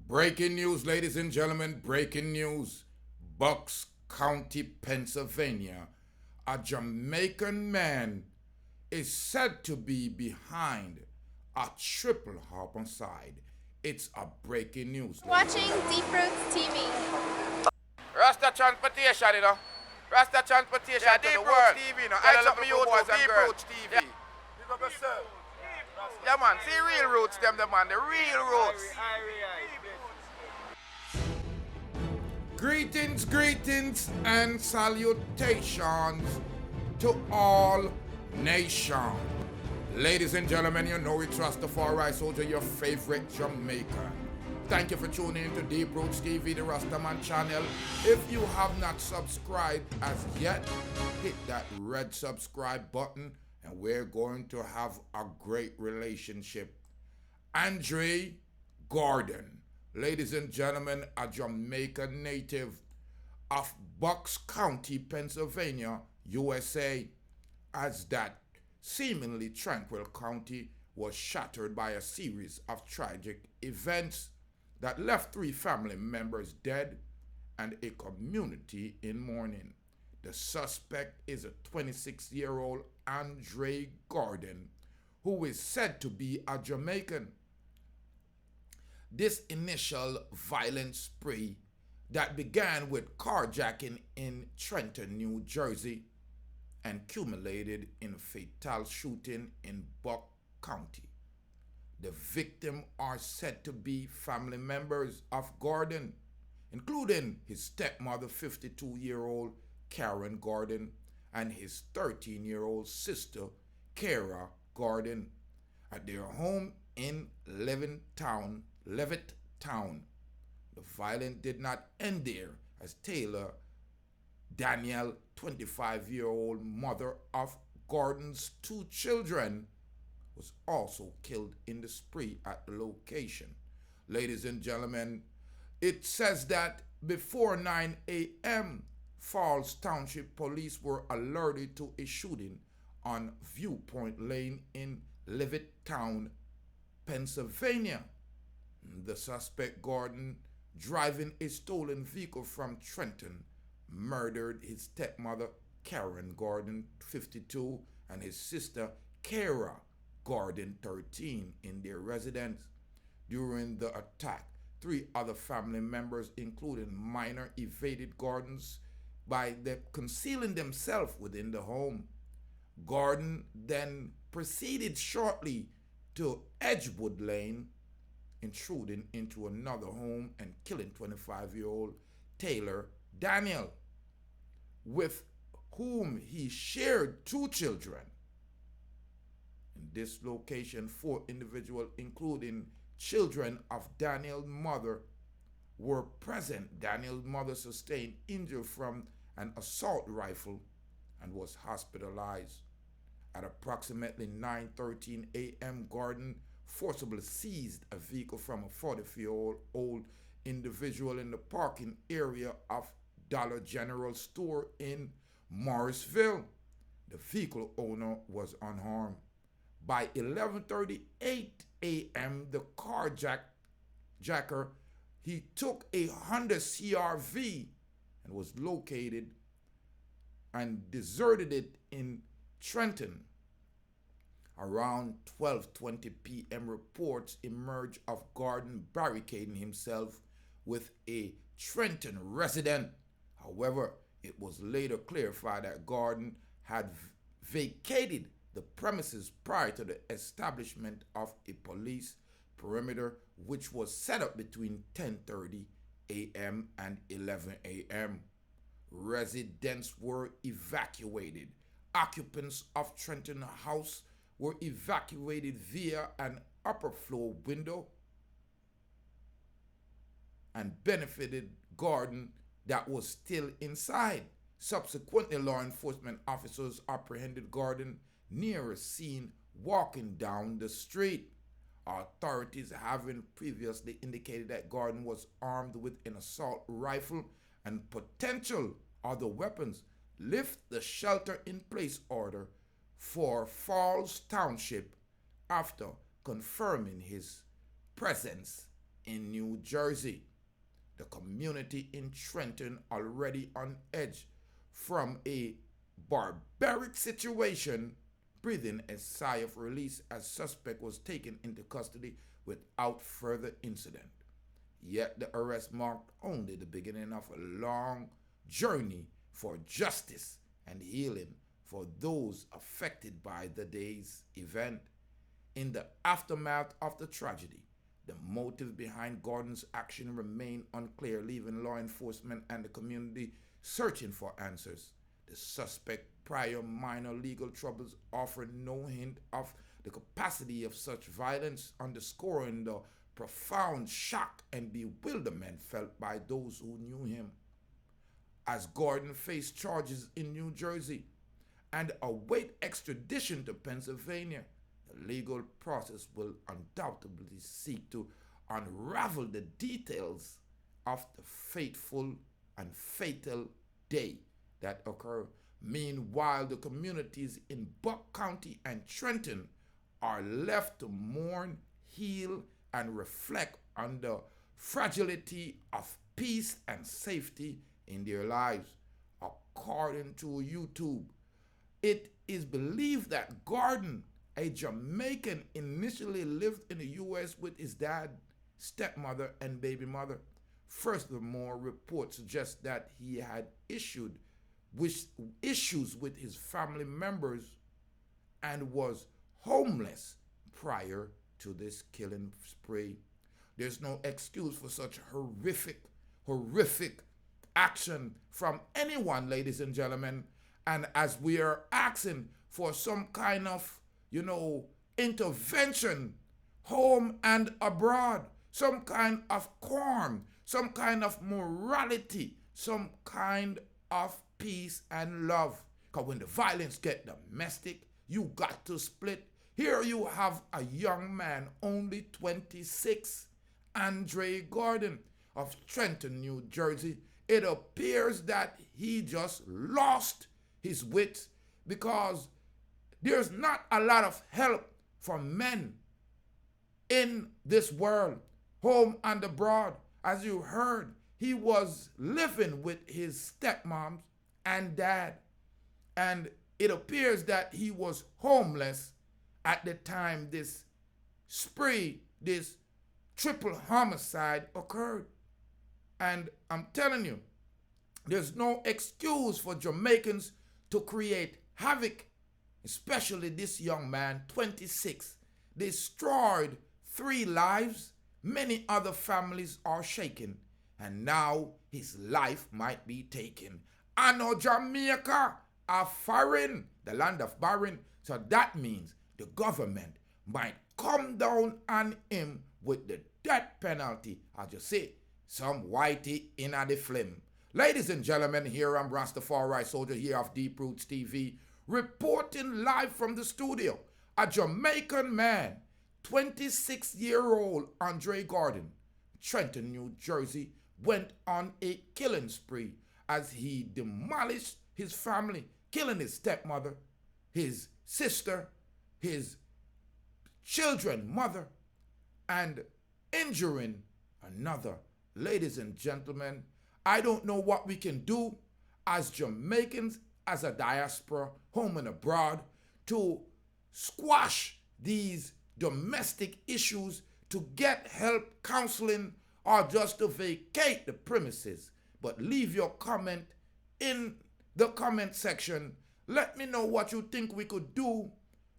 Breaking news, ladies and gentlemen, breaking news. Bucks County, Pennsylvania. A Jamaican man is said to be behind a triple homicide. It's a breaking news. Watching Deep Roots TV. Rasta transportation, you know. Rasta transportation Yeah, to Deep the Roots world. TV, you know. Tell I the up my people boys YouTube, and Deep girls. Roots TV. Yeah. Big up yourself. Yeah, man. See real roots, them, man. The real roots. Greetings, greetings, and salutations to all nations. Ladies and gentlemen, you know it's Rastafari Soldier, your favorite Jamaican. Thank you for tuning in to Deep Roots TV, the Rastaman channel. If you have not subscribed as yet, hit that red subscribe button and we're going to have a great relationship. Andre Gordon, ladies and gentlemen, a Jamaican native of Bucks County, Pennsylvania, USA, as that seemingly tranquil county was shattered by a series of tragic events that left 3 family members dead and a community in mourning. The suspect is a 26-year-old Andre Gordon, who is said to be a Jamaican. This initial violent spree that began with carjacking in Trenton, New Jersey, and culminated in a fatal shooting in Buck County. The victims are said to be family members of Gordon, including his stepmother, 52-year-old Karen Gordon, and his 13-year-old sister, Kara Gordon, at their home in Levittown. The violence did not end there, as Taylor Danielle, 25-year-old mother of Gordon's 2 children, was also killed in the spree at the location. Ladies and gentlemen, it says that before 9 a.m., Falls Township Police were alerted to a shooting on Viewpoint Lane in Levittown, Pennsylvania. The suspect, Gordon, driving a stolen vehicle from Trenton, murdered his stepmother, Karen Gordon, 52, and his sister, Kara Gordon, 13, in their residence. During the attack, 3 other family members, including minor, evaded Gordon's by concealing themselves within the home. Gordon then proceeded shortly to Edgewood Lane, intruding into another home and killing 25-year-old Taylor Daniel, with whom he shared 2 children. In this location, 4 individuals, including children of Daniel's mother, were present. Daniel's mother sustained injury from an assault rifle and was hospitalized. At approximately 9:13 a.m., Gordon forcibly seized a vehicle from a 44-year-old individual in the parking area of Dollar General store in Morrisville. The vehicle owner was unharmed. By 11:38 a.m., the carjacker, he took a Honda CRV and was located and deserted it in Trenton. Around 12:20 p.m., reports emerged of Gordon barricading himself with a Trenton resident. However, it was later clarified that Gordon had vacated the premises prior to the establishment of a police perimeter, which was set up between 10:30 a.m. and 11 a.m. Residents were evacuated. Occupants of Trenton House were evacuated via an upper floor window and benefited Gordon that was still inside. Subsequently, law enforcement officers apprehended Gordon near a scene walking down the street. Authorities having previously indicated that Gordon was armed with an assault rifle and potential other weapons, lift the shelter-in-place order for Falls Township after confirming his presence in New Jersey. The community in Trenton, already on edge from a barbaric situation, breathing a sigh of release as suspect was taken into custody without further incident. Yet the arrest marked only the beginning of a long journey for justice and healing for those affected by the day's event. In the aftermath of the tragedy, the motive behind Gordon's action remained unclear, leaving law enforcement and the community searching for answers. The suspect's prior minor legal troubles offered no hint of the capacity of such violence, underscoring the profound shock and bewilderment felt by those who knew him. As Gordon faced charges in New Jersey and await extradition to Pennsylvania, the legal process will undoubtedly seek to unravel the details of the fateful and fatal day that occurred. Meanwhile, the communities in Buck County and Trenton are left to mourn, heal, and reflect on the fragility of peace and safety in their lives. According to YouTube, it is believed that Gordon, a Jamaican, initially lived in the U.S. with his dad, stepmother, and baby mother. Furthermore, reports suggest that he had issues with his family members and was homeless prior to this killing spree. There's no excuse for such horrific action from anyone, ladies and gentlemen. And as we are asking for some kind of, intervention, home and abroad, some kind of calm, some kind of morality, some kind of peace and love. Because when the violence get domestic, you got to split. Here you have a young man, only 26, Andre Gordon of Trenton, New Jersey. It appears that he just lost his wits because there's not a lot of help for men in this world, home and abroad. As you heard, he was living with his stepmom and dad, and it appears that he was homeless at the time this spree, this triple homicide occurred. And I'm telling you, there's no excuse for Jamaicans to create havoc, especially this young man, 26, destroyed 3 lives. Many other families are shaken, and now his life might be taken. I know Jamaica are foreign, the land of barren, so that means the government might come down on him with the death penalty. I just say, some whitey in the flame. Ladies and gentlemen, here I'm Rastafari Soldier here of Deep Roots TV, reporting live from the studio. A Jamaican man, 26-year-old Andre Gordon, Trenton, New Jersey, went on a killing spree as he demolished his family, killing his stepmother, his sister, his children, mother, and injuring another. Ladies and gentlemen, I don't know what we can do as Jamaicans, as a diaspora, home and abroad, to squash these domestic issues, to get help, counseling, or just to vacate the premises. But leave your comment in the comment section. Let me know what you think we could do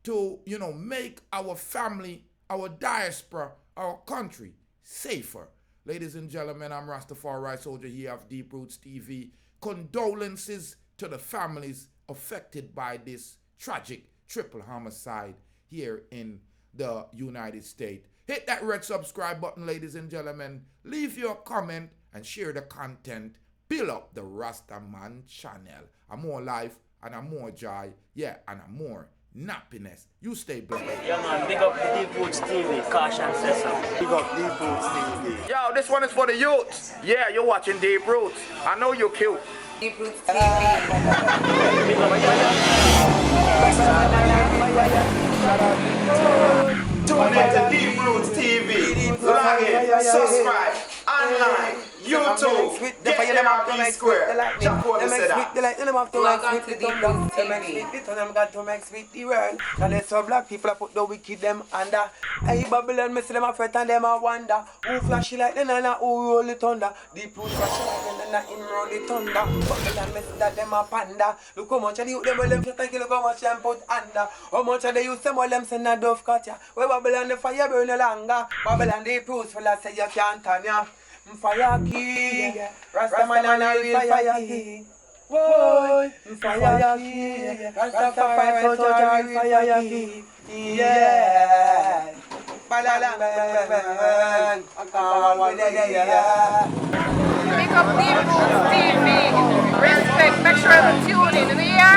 to, make our family, our diaspora, our country safer. Ladies and gentlemen, I'm Rastafari Soldier here of Deep Roots TV. Condolences to the families affected by this tragic triple homicide here in the United States. Hit that red subscribe button, ladies and gentlemen. Leave your comment and share the content. Build up the Rastaman channel. I'm more life and I'm more joy. Yeah, and I'm more nappiness. You stay blessed. Yeah, man, big up the Deep Roots TV. Caution says so. Big up Deep Roots TV. Yo, this one is for the youths. Yeah, you're watching Deep Roots. I know you're cute. Deep Roots TV. Tune in to Deep Roots TV. again. Subscribe. Online. YouTube. Get there on P Square. Jack Porter said that. Log on to Viewpoint Them got to mix with the world. And they so black people put the wicked them under. Hey Babylon, me see them a fret and them a wonder. Who flashy like the nana, who roll the thunder. The pools flashy like the nana, him roll the thunder. Babylon, me see that them a panda. Look how much of the youth them, well them fret and kill, look how much them put under. How much of the youth them, well them send a dove cut ya. Where Babylon the fire burn no longer. Babylon the pools full of say you can't turn ya. Fire king, Rastaman and a real fire king. Boy, fire king, Rastafari soldier, real fire king. Yeah, balalang bang, Pick up Viewpoint TV. Respect, make sure you tune in. You hear?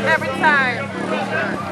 Every time.